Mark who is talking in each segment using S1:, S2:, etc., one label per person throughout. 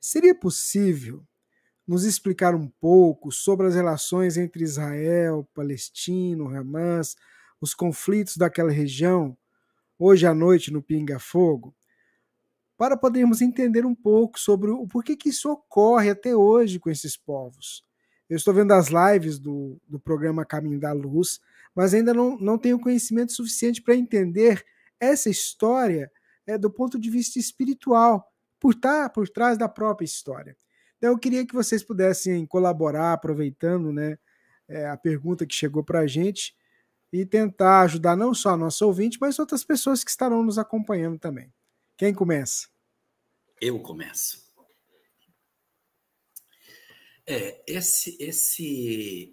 S1: Seria possível nos explicar um pouco sobre as relações entre Israel, Palestina, Hamas, os conflitos daquela região, hoje à noite no Pinga Fogo, para podermos entender um pouco sobre o porquê que isso ocorre até hoje com esses povos? Eu estou vendo as lives do programa Caminho da Luz, mas ainda não tenho conhecimento suficiente para entender essa história do ponto de vista espiritual, por estar por trás da própria história. Então, eu queria que vocês pudessem colaborar, aproveitando, né, a pergunta que chegou para a gente, e tentar ajudar não só a nossa ouvinte, mas outras pessoas que estarão nos acompanhando também. Quem começa?
S2: Eu começo.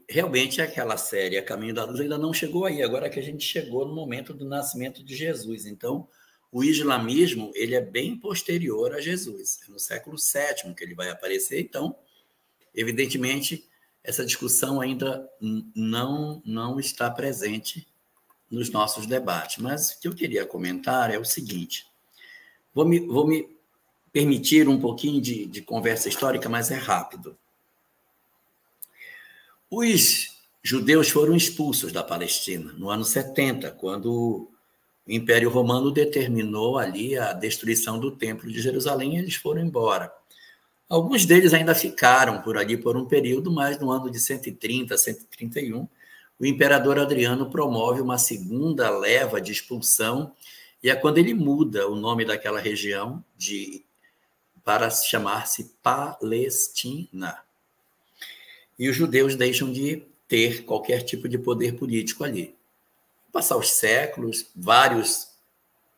S2: Realmente aquela série A Caminho da Luz ainda não chegou aí, agora que a gente chegou no momento do nascimento de Jesus. Então, o islamismo ele é bem posterior a Jesus, é no século VII que ele vai aparecer. Então, evidentemente, essa discussão ainda não está presente nos nossos debates. Mas o que eu queria comentar é o seguinte: vou me permitir um pouquinho de conversa histórica, mas é rápido. Os judeus foram expulsos da Palestina no ano 70, quando o Império Romano determinou ali a destruição do Templo de Jerusalém e eles foram embora. Alguns deles ainda ficaram por ali por um período, mas no ano de 130, 131, o imperador Adriano promove uma segunda leva de expulsão, e é quando ele muda o nome daquela região para chamar-se Palestina. E os judeus deixam de ter qualquer tipo de poder político ali. Passar os séculos, vários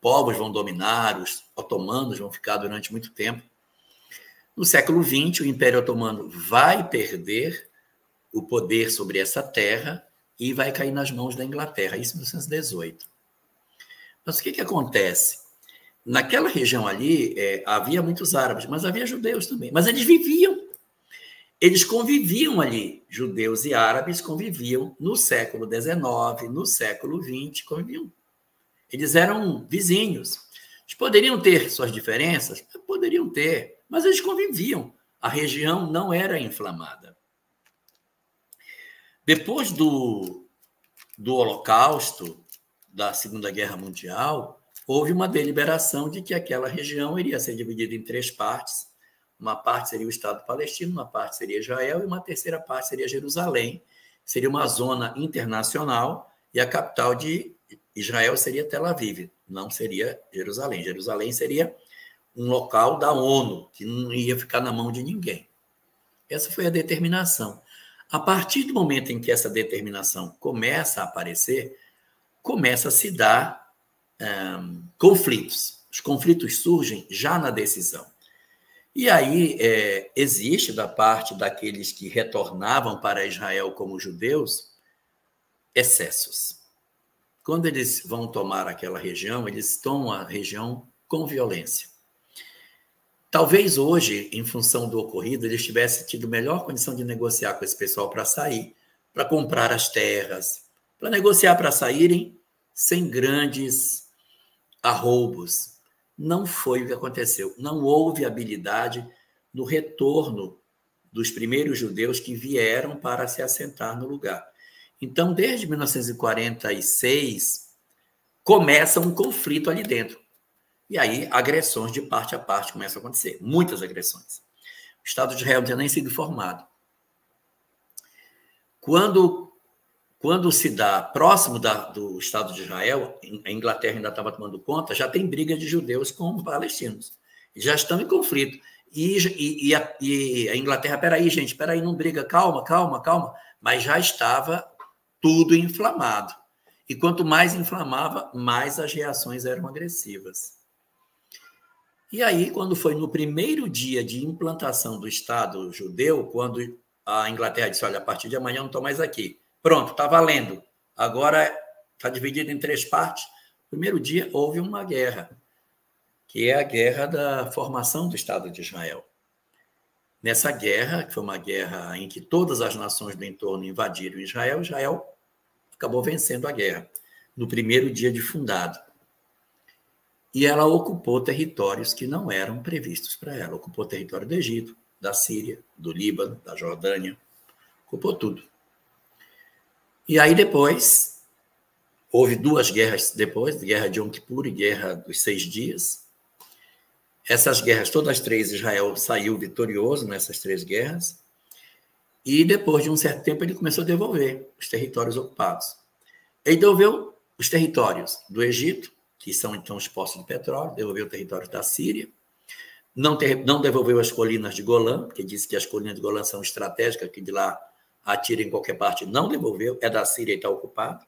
S2: povos vão dominar, os otomanos vão ficar durante muito tempo. No século XX, o Império Otomano vai perder o poder sobre essa terra e vai cair nas mãos da Inglaterra, isso em 1918. Mas o que acontece? Naquela região ali, havia muitos árabes, mas havia judeus também. Mas eles conviviam ali, judeus e árabes conviviam no século XIX, no século XX, conviviam. Eles eram vizinhos. Eles poderiam ter suas diferenças? Poderiam ter, mas eles conviviam. A região não era inflamada. Depois do Holocausto, da Segunda Guerra Mundial, houve uma deliberação de que aquela região iria ser dividida em 3 partes. Uma parte seria o Estado palestino, uma parte seria Israel e uma terceira parte seria Jerusalém. Seria uma zona internacional e a capital de Israel seria Tel Aviv, não seria Jerusalém. Jerusalém seria um local da ONU, que não ia ficar na mão de ninguém. Essa foi a determinação. A partir do momento em que essa determinação começa a aparecer, começa a se dar conflitos. Os conflitos surgem já na decisão. E aí existe, da parte daqueles que retornavam para Israel como judeus, excessos. Quando eles vão tomar aquela região, eles tomam a região com violência. Talvez hoje, em função do ocorrido, eles tivessem tido melhor condição de negociar com esse pessoal para sair, para comprar as terras, para negociar para saírem sem grandes arroubos. Não foi o que aconteceu. Não houve habilidade no retorno dos primeiros judeus que vieram para se assentar no lugar. Então, desde 1946, começa um conflito ali dentro. E aí, agressões de parte a parte começam a acontecer. Muitas agressões. O Estado de Israel não tinha nem sido formado. Quando se dá próximo do Estado de Israel, a Inglaterra ainda estava tomando conta, já tem briga de judeus com palestinos. Já estão em conflito. E a Inglaterra, peraí, não briga, calma. Mas já estava tudo inflamado. E quanto mais inflamava, mais as reações eram agressivas. E aí, quando foi no primeiro dia de implantação do Estado judeu, quando a Inglaterra disse, olha, a partir de amanhã eu não estou mais aqui. Pronto, está valendo. Agora está dividido em 3 partes. No primeiro dia houve uma guerra, que é a guerra da formação do Estado de Israel. Nessa guerra, que foi uma guerra em que todas as nações do entorno invadiram Israel, Israel acabou vencendo a guerra, no primeiro dia de fundado. e ela ocupou territórios que não eram previstos para ela. Ocupou território do Egito, da Síria, do Líbano, da Jordânia, ocupou tudo. E aí depois, houve 2 guerras depois, Guerra de Yom Kippur e Guerra dos 6 Dias. Essas guerras, todas as 3, Israel saiu vitorioso nessas 3 guerras, e depois de um certo tempo ele começou a devolver os territórios ocupados. Ele devolveu os territórios do Egito, que são então os poços de petróleo, devolveu o território da Síria, não devolveu as colinas de Golã, porque disse que as colinas de Golã são estratégicas, que de lá atira em qualquer parte, não devolveu, é da Síria e está ocupado.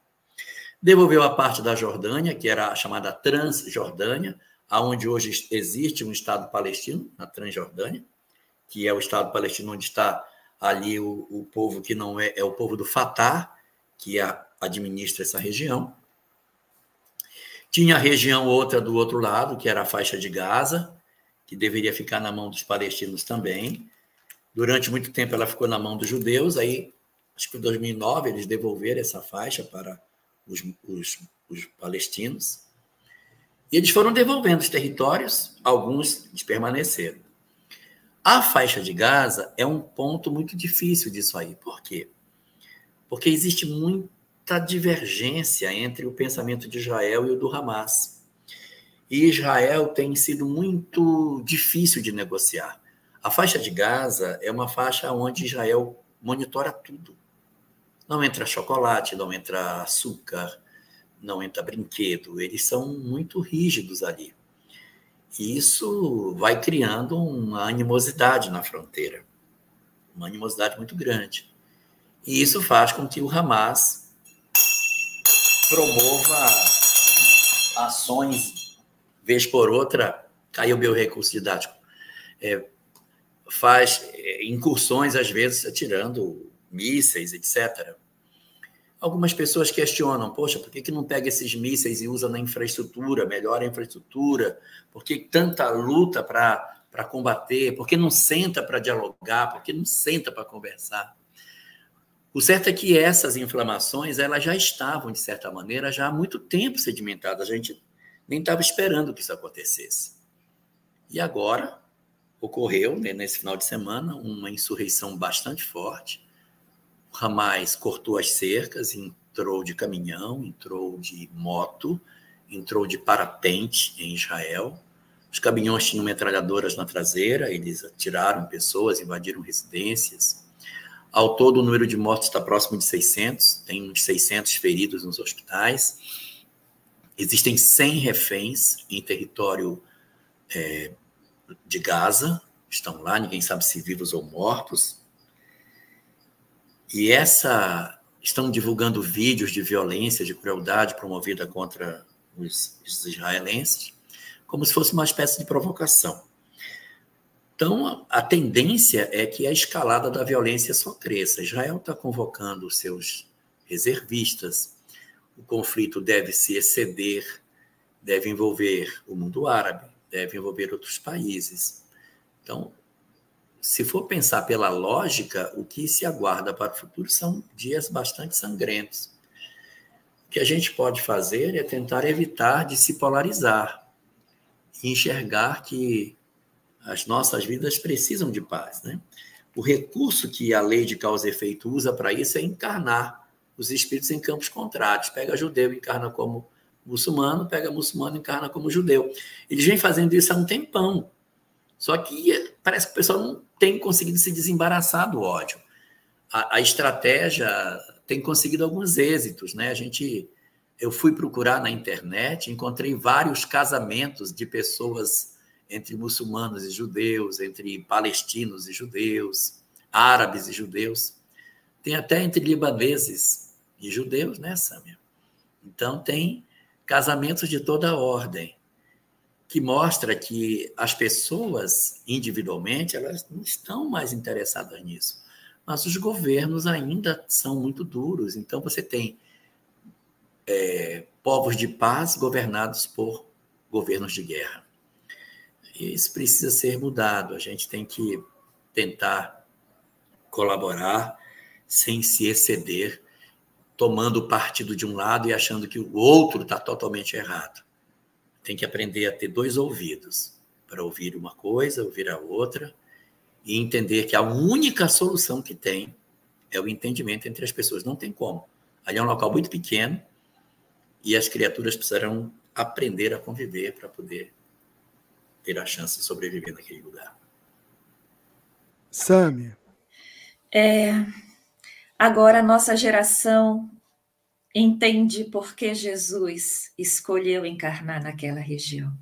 S2: Devolveu a parte da Jordânia, que era a chamada Transjordânia, onde hoje existe um Estado palestino, na Transjordânia, que é o Estado palestino onde está ali o povo que não é o povo do Fatah, que administra essa região. Tinha a região outra do outro lado, que era a faixa de Gaza, que deveria ficar na mão dos palestinos também. Durante muito tempo ela ficou na mão dos judeus, aí, acho que em 2009, eles devolveram essa faixa para os palestinos. E eles foram devolvendo os territórios, alguns permaneceram. A faixa de Gaza é um ponto muito difícil disso aí. Por quê? Porque existe muita divergência entre o pensamento de Israel e o do Hamas. E Israel tem sido muito difícil de negociar. A faixa de Gaza é uma faixa onde Israel monitora tudo. Não entra chocolate, não entra açúcar, não entra brinquedo. Eles são muito rígidos ali. E isso vai criando uma animosidade na fronteira, uma animosidade muito grande. E isso faz com que o Hamas promova ações, vez por outra, caiu o meu recurso didático, faz incursões, às vezes, atirando mísseis, etc. Algumas pessoas questionam, poxa, por que não pega esses mísseis e usa na infraestrutura, melhora a infraestrutura? Por que tanta luta para combater? Por que não senta para dialogar? Por que não senta para conversar? O certo é que essas inflamações elas já estavam, de certa maneira, já há muito tempo sedimentadas. A gente nem estava esperando que isso acontecesse. E agora ocorreu, né, nesse final de semana, uma insurreição bastante forte. O Hamas cortou as cercas, entrou de caminhão, entrou de moto, entrou de parapente em Israel. Os caminhões tinham metralhadoras na traseira, eles atiraram pessoas, invadiram residências. Ao todo, o número de mortos está próximo de 600, tem uns 600 feridos nos hospitais. Existem 100 reféns em território de Gaza, estão lá, ninguém sabe se vivos ou mortos. E estão divulgando vídeos de violência, de crueldade promovida contra os israelenses, como se fosse uma espécie de provocação. Então, a tendência é que a escalada da violência só cresça. Israel está convocando os seus reservistas, o conflito deve se exceder, deve envolver o mundo árabe, deve envolver outros países. Então, se for pensar pela lógica, o que se aguarda para o futuro são dias bastante sangrentos. O que a gente pode fazer é tentar evitar de se polarizar e enxergar que as nossas vidas precisam de paz, né? O recurso que a lei de causa e efeito usa para isso é encarnar os espíritos em campos contrários. Pega judeu, encarna como muçulmano, pega muçulmano, encarna como judeu. Eles vêm fazendo isso há um tempão. Só que parece que o pessoal não tem conseguido se desembaraçar do ódio. A estratégia tem conseguido alguns êxitos, né? Eu fui procurar na internet, encontrei vários casamentos de pessoas entre muçulmanos e judeus, entre palestinos e judeus, árabes e judeus. Tem até entre libaneses e judeus, né, Sâmia? Então, tem casamentos de toda a ordem, que mostra que as pessoas, individualmente, elas não estão mais interessadas nisso. Mas os governos ainda são muito duros. Então, você tem povos de paz governados por governos de guerra. Isso precisa ser mudado. A gente tem que tentar colaborar sem se exceder, tomando partido de um lado e achando que o outro está totalmente errado. tem que aprender a ter 2 ouvidos para ouvir uma coisa, ouvir a outra, e entender que a única solução que tem é o entendimento entre as pessoas. Não tem como. Ali é um local muito pequeno e as criaturas precisarão aprender a conviver para poder ter a chance de sobreviver naquele lugar.
S1: Sâmia.
S3: Agora a nossa geração entende por que Jesus escolheu encarnar naquela região,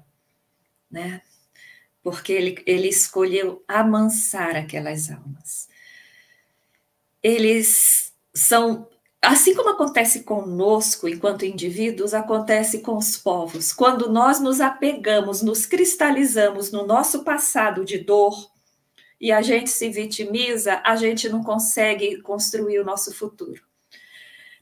S3: né? Porque ele escolheu amansar aquelas almas. Eles são, assim como acontece conosco enquanto indivíduos, acontece com os povos. Quando nós nos apegamos, nos cristalizamos no nosso passado de dor e a gente se vitimiza, a gente não consegue construir o nosso futuro.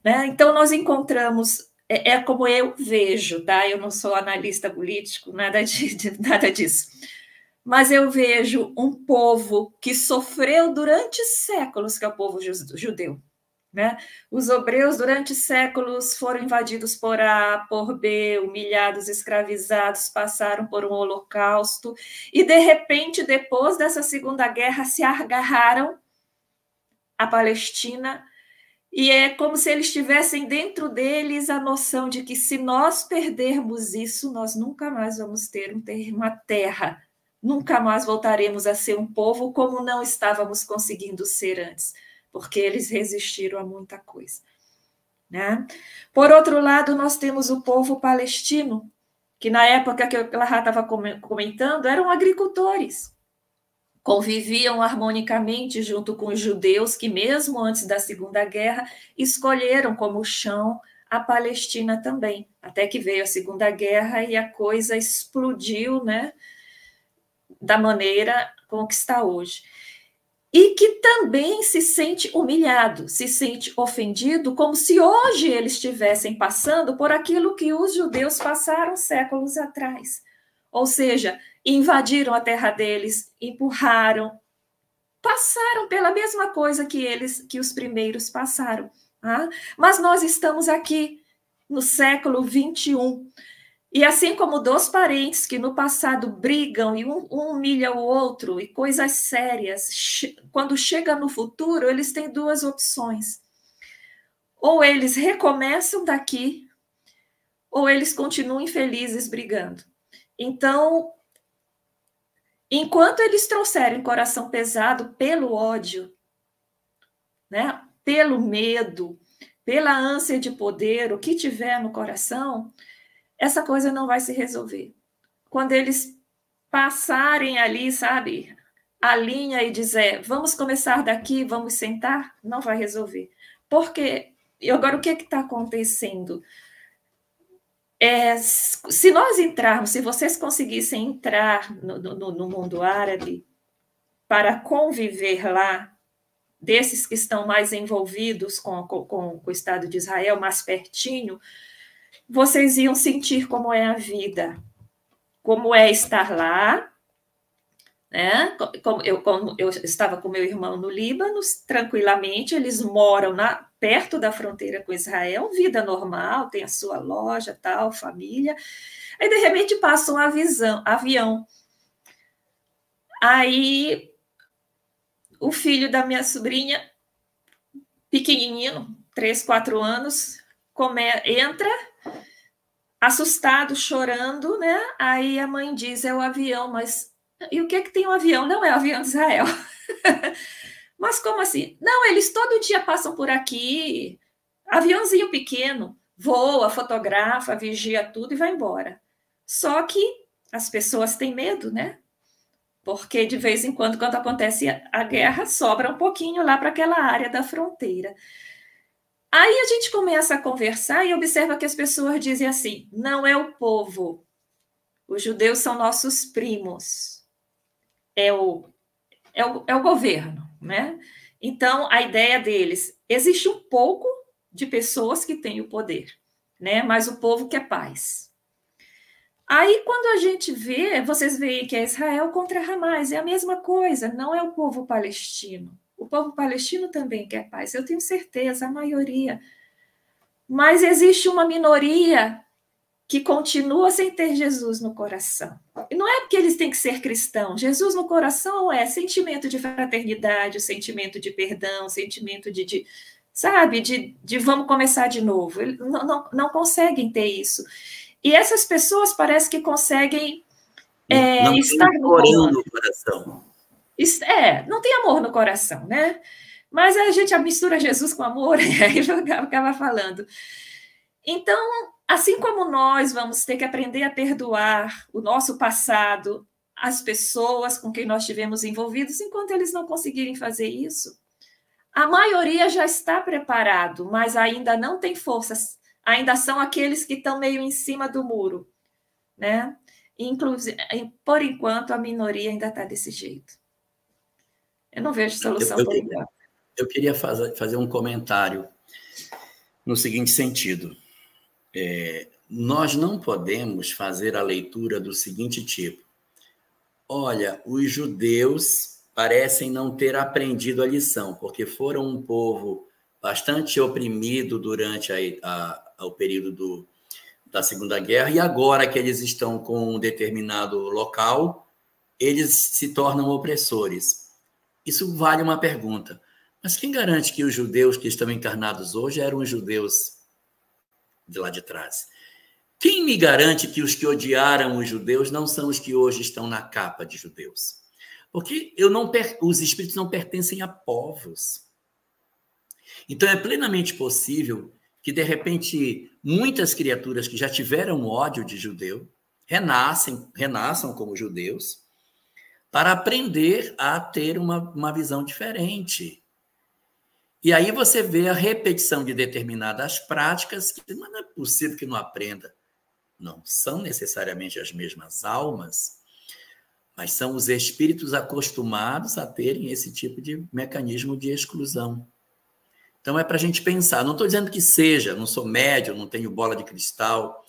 S3: Né? Então, nós encontramos, é como eu vejo, tá? Eu não sou analista político, nada disso. Mas eu vejo um povo que sofreu durante séculos, que é o povo judeu. Né? Os hebreus, durante séculos, foram invadidos por A, por B, humilhados, escravizados, passaram por um holocausto, e, de repente, depois dessa Segunda Guerra, se agarraram à Palestina. E é como se eles tivessem dentro deles a noção de que se nós perdermos isso, nós nunca mais vamos ter uma terra, nunca mais voltaremos a ser um povo como não estávamos conseguindo ser antes, porque eles resistiram a muita coisa. Né? Por outro lado, nós temos o povo palestino, que na época que a Clara estava comentando, eram agricultores. Conviviam harmonicamente junto com os judeus que, mesmo antes da Segunda Guerra, escolheram como chão a Palestina também, até que veio a Segunda Guerra e a coisa explodiu, né, da maneira como que está hoje. E que também se sente humilhado, se sente ofendido, como se hoje eles estivessem passando por aquilo que os judeus passaram séculos atrás. Ou seja, invadiram a terra deles, empurraram, passaram pela mesma coisa que os primeiros passaram. Tá? Mas nós estamos aqui no século 21. E assim como 2 parentes que no passado brigam e um humilha o outro e coisas sérias, quando chega no futuro, eles têm 2 opções. Ou eles recomeçam daqui, ou eles continuam infelizes brigando. Então, enquanto eles trouxerem coração pesado pelo ódio, né, pelo medo, pela ânsia de poder, o que tiver no coração, essa coisa não vai se resolver. Quando eles passarem ali, sabe, a linha e dizer, vamos começar daqui, vamos sentar, não vai resolver. Porque, e agora o que está acontecendo? Se nós entrarmos, se vocês conseguissem entrar no mundo árabe para conviver lá, desses que estão mais envolvidos com o Estado de Israel, mais pertinho, vocês iam sentir como é a vida, como é estar lá, né? Como eu estava com meu irmão no Líbano, tranquilamente, eles moram perto da fronteira com Israel, vida normal, tem a sua loja, tal, família. Aí, de repente, passa um avião. Aí, o filho da minha sobrinha, pequenininho, 3, 4 anos, entra, assustado, chorando, né? Aí a mãe diz, é o avião, mas... E o que tem o avião? Não é o avião de Israel. Mas como assim? Não, eles todo dia passam por aqui, aviãozinho pequeno, voa, fotografa, vigia tudo e vai embora. Só que as pessoas têm medo, né? Porque de vez em quando acontece a guerra, sobra um pouquinho lá para aquela área da fronteira. Aí a gente começa a conversar e observa que as pessoas dizem assim, não é o povo, os judeus são nossos primos, é o governo, né? Então, a ideia deles, existe um pouco de pessoas que têm o poder, né? Mas o povo quer paz. Aí, quando a gente vê, vocês veem que é Israel contra Hamas, é a mesma coisa, não é o povo palestino. O povo palestino também quer paz, eu tenho certeza, a maioria. Mas existe uma minoria que continua sem ter Jesus no coração. E não é porque eles têm que ser cristãos. Jesus no coração é sentimento de fraternidade, sentimento de perdão, sentimento sabe, de vamos começar de novo. Eles não conseguem ter isso. E essas pessoas parece que conseguem estar no
S2: coração.
S3: Não tem amor no coração, né? Mas a gente mistura Jesus com amor, e aí acaba falando. Então, assim como nós vamos ter que aprender a perdoar o nosso passado, as pessoas com quem nós estivemos envolvidos, enquanto eles não conseguirem fazer isso, a maioria já está preparado, mas ainda não tem forças, ainda são aqueles que estão meio em cima do muro, né? Inclusive, por enquanto, a minoria ainda está desse jeito. Eu não vejo solução por enquanto.
S2: Eu queria fazer um comentário no seguinte sentido. Nós não podemos fazer a leitura do seguinte tipo: olha, os judeus parecem não ter aprendido a lição, porque foram um povo bastante oprimido durante o período da Segunda Guerra, e agora que eles estão com um determinado local, eles se tornam opressores. Isso vale uma pergunta. Mas quem garante que os judeus que estão encarnados hoje eram os judeus de lá de trás? Quem me garante que os que odiaram os judeus não são os que hoje estão na capa de judeus? Porque os espíritos não pertencem a povos. Então, é plenamente possível que, de repente, muitas criaturas que já tiveram ódio de judeu renasçam como judeus para aprender a ter uma visão diferente. E aí você vê a repetição de determinadas práticas que não é possível que não aprenda. Não são necessariamente as mesmas almas, mas são os espíritos acostumados a terem esse tipo de mecanismo de exclusão. Então é para a gente pensar. Não estou dizendo que seja, não sou médium, não tenho bola de cristal,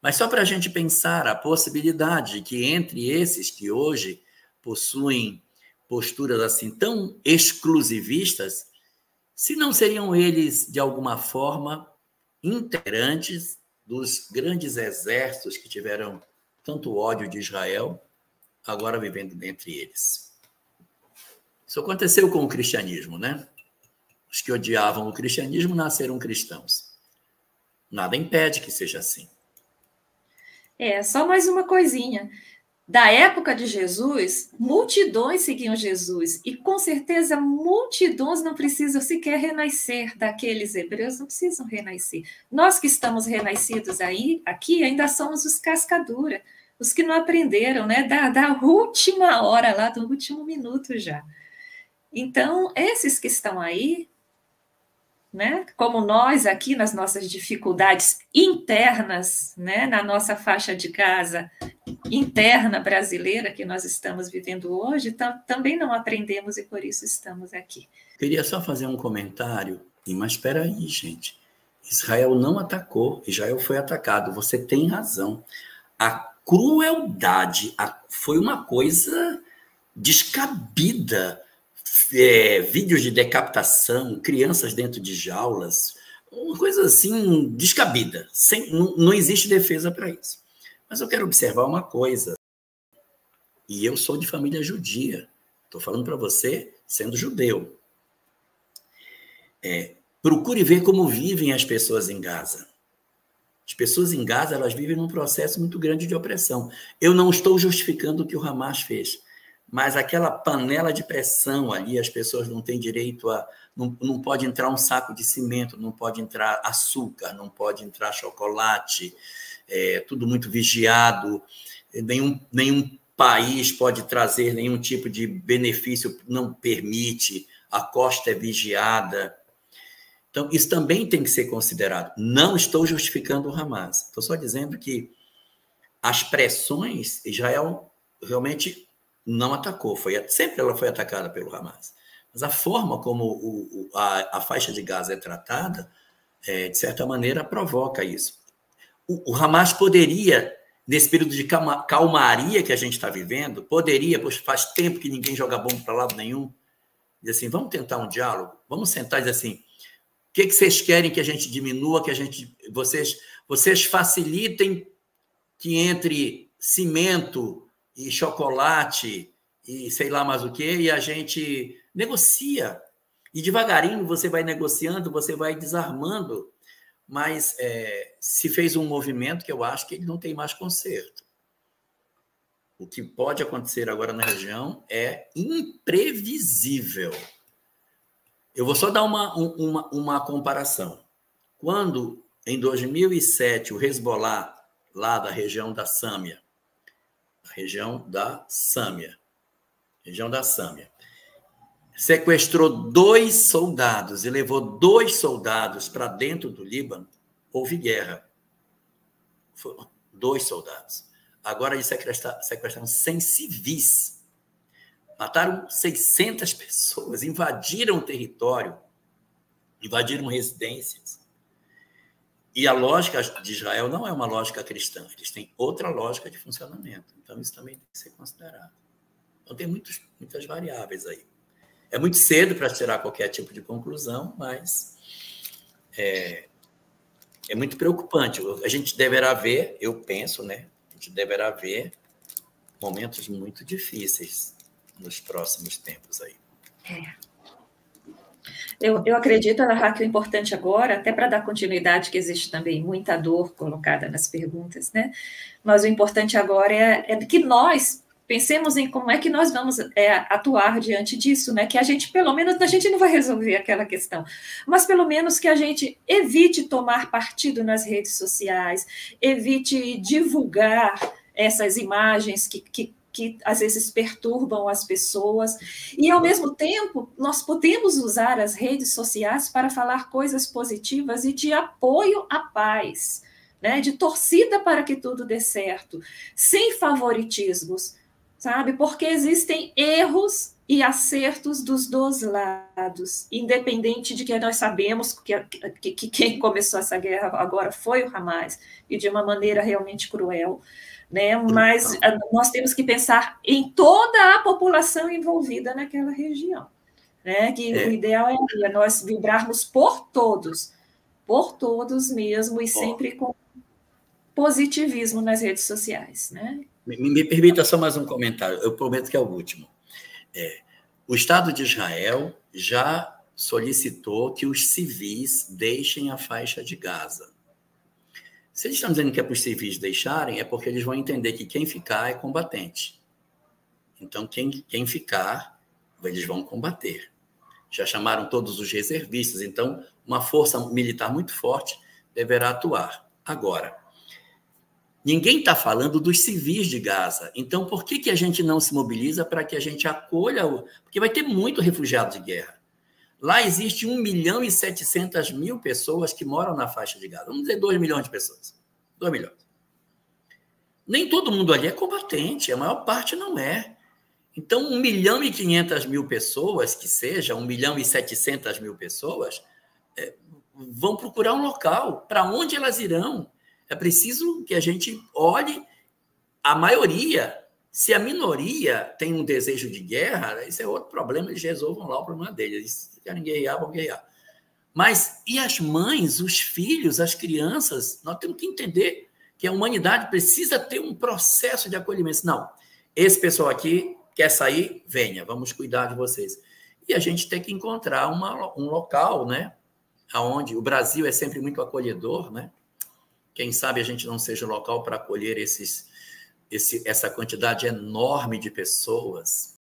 S2: mas só para a gente pensar a possibilidade de que entre esses que hoje possuem posturas assim tão exclusivistas, se não seriam eles, de alguma forma, integrantes dos grandes exércitos que tiveram tanto ódio de Israel, agora vivendo entre eles. Isso aconteceu com o cristianismo, né? Os que odiavam o cristianismo nasceram cristãos. Nada impede que seja assim.
S3: Só mais uma coisinha. Da época de Jesus, multidões seguiam Jesus, e com certeza multidões não precisam sequer renascer daqueles hebreus, não precisam renascer. Nós que estamos renascidos aqui ainda somos os cascadura, os que não aprenderam, né, da última hora lá, do último minuto já. Então, esses que estão aí, né, como nós aqui nas nossas dificuldades internas, né, na nossa faixa de casa interna brasileira que nós estamos vivendo hoje, também não aprendemos e por isso estamos aqui.
S2: Queria só fazer um comentário, mas espera aí, gente. Israel não atacou, Israel foi atacado. Você tem razão. A crueldade foi uma coisa descabida. Vídeos de decapitação, crianças dentro de jaulas, uma coisa assim descabida. Não existe defesa para isso. Mas eu quero observar uma coisa, e eu sou de família judia, estou falando para você sendo judeu. Procure ver como vivem as pessoas em Gaza. As pessoas em Gaza, elas vivem num processo muito grande de opressão. Eu não estou justificando o que o Hamas fez, mas aquela panela de pressão ali, as pessoas não têm direito a... Não pode entrar um saco de cimento, não pode entrar açúcar, não pode entrar chocolate, tudo muito vigiado, nenhum país pode trazer nenhum tipo de benefício, não permite, a costa é vigiada. Então, isso também tem que ser considerado. Não estou justificando o Hamas, estou só dizendo que as pressões, Israel realmente não atacou, sempre ela foi atacada pelo Hamas, mas a forma como a faixa de Gaza é tratada, de certa maneira, provoca isso. O Hamas poderia, nesse período de calmaria que a gente está vivendo, pois faz tempo que ninguém joga bomba para lado nenhum, dizer assim, vamos tentar um diálogo, vamos sentar e dizer assim, o que vocês querem que a gente diminua, vocês facilitem que entre cimento e chocolate e sei lá mais o quê, e a gente negocia. E devagarinho você vai negociando, você vai desarmando, mas se fez um movimento que eu acho que ele não tem mais conserto. O que pode acontecer agora na região é imprevisível. Eu vou só dar uma comparação. Quando, em 2007, o Hezbollah, lá da região da Sâmia, sequestrou 2 soldados e levou 2 soldados para dentro do Líbano, houve guerra. Foram 2 soldados. Agora eles sequestraram 100 civis. Mataram 600 pessoas, invadiram o território, invadiram residências. E a lógica de Israel não é uma lógica cristã, eles têm outra lógica de funcionamento. Então, isso também tem que ser considerado. Então, tem muitas variáveis aí. É muito cedo para tirar qualquer tipo de conclusão, mas é muito preocupante. A gente deverá ver, eu penso, né? A gente deverá ver momentos muito difíceis nos próximos tempos aí.
S3: Eu acredito, Ana, que o importante agora, até para dar continuidade, que existe também muita dor colocada nas perguntas, né? Mas o importante agora é que nós pensemos em como é que nós vamos atuar diante disso, né? Que a gente, pelo menos, a gente não vai resolver aquela questão, mas pelo menos que a gente evite tomar partido nas redes sociais, evite divulgar essas imagens que às vezes perturbam as pessoas, e ao mesmo tempo nós podemos usar as redes sociais para falar coisas positivas e de apoio à paz, né? De torcida para que tudo dê certo, sem favoritismos, sabe? Porque existem erros e acertos dos 2 lados, independente de que nós sabemos que quem começou essa guerra agora foi o Hamas, e de uma maneira realmente cruel, né? Mas nós temos que pensar em toda a população envolvida naquela região, né? Que o ideal é nós vibrarmos por todos mesmo, e sempre com positivismo nas redes sociais, né?
S2: Me permita só mais um comentário, eu prometo que é o último. O Estado de Israel já solicitou que os civis deixem a faixa de Gaza. Se eles estão dizendo que é para os civis deixarem, é porque eles vão entender que quem ficar é combatente. Então, quem ficar, eles vão combater. Já chamaram todos os reservistas, então uma força militar muito forte deverá atuar. Agora, ninguém está falando dos civis de Gaza. Então, por que a gente não se mobiliza para que a gente acolha? Porque vai ter muito refugiado de guerra. Lá existe 1.700.000 pessoas que moram na faixa de Gaza. Vamos dizer 2 milhões de pessoas. 2 milhões. Nem todo mundo ali é combatente, a maior parte não é. Então, 1.500.000 pessoas, que seja, 1.700.000 pessoas, vão procurar um local. Para onde elas irão? É preciso que a gente olhe a maioria. Se a minoria tem um desejo de guerra, isso é outro problema, eles resolvam lá o problema deles. Eles querem guerrear, vão guerrear. Mas e as mães, os filhos, as crianças? Nós temos que entender que a humanidade precisa ter um processo de acolhimento. Não, esse pessoal aqui quer sair, venha, vamos cuidar de vocês. E a gente tem que encontrar um local, né? Onde o Brasil é sempre muito acolhedor, né? Quem sabe a gente não seja o local para acolher essa quantidade enorme de pessoas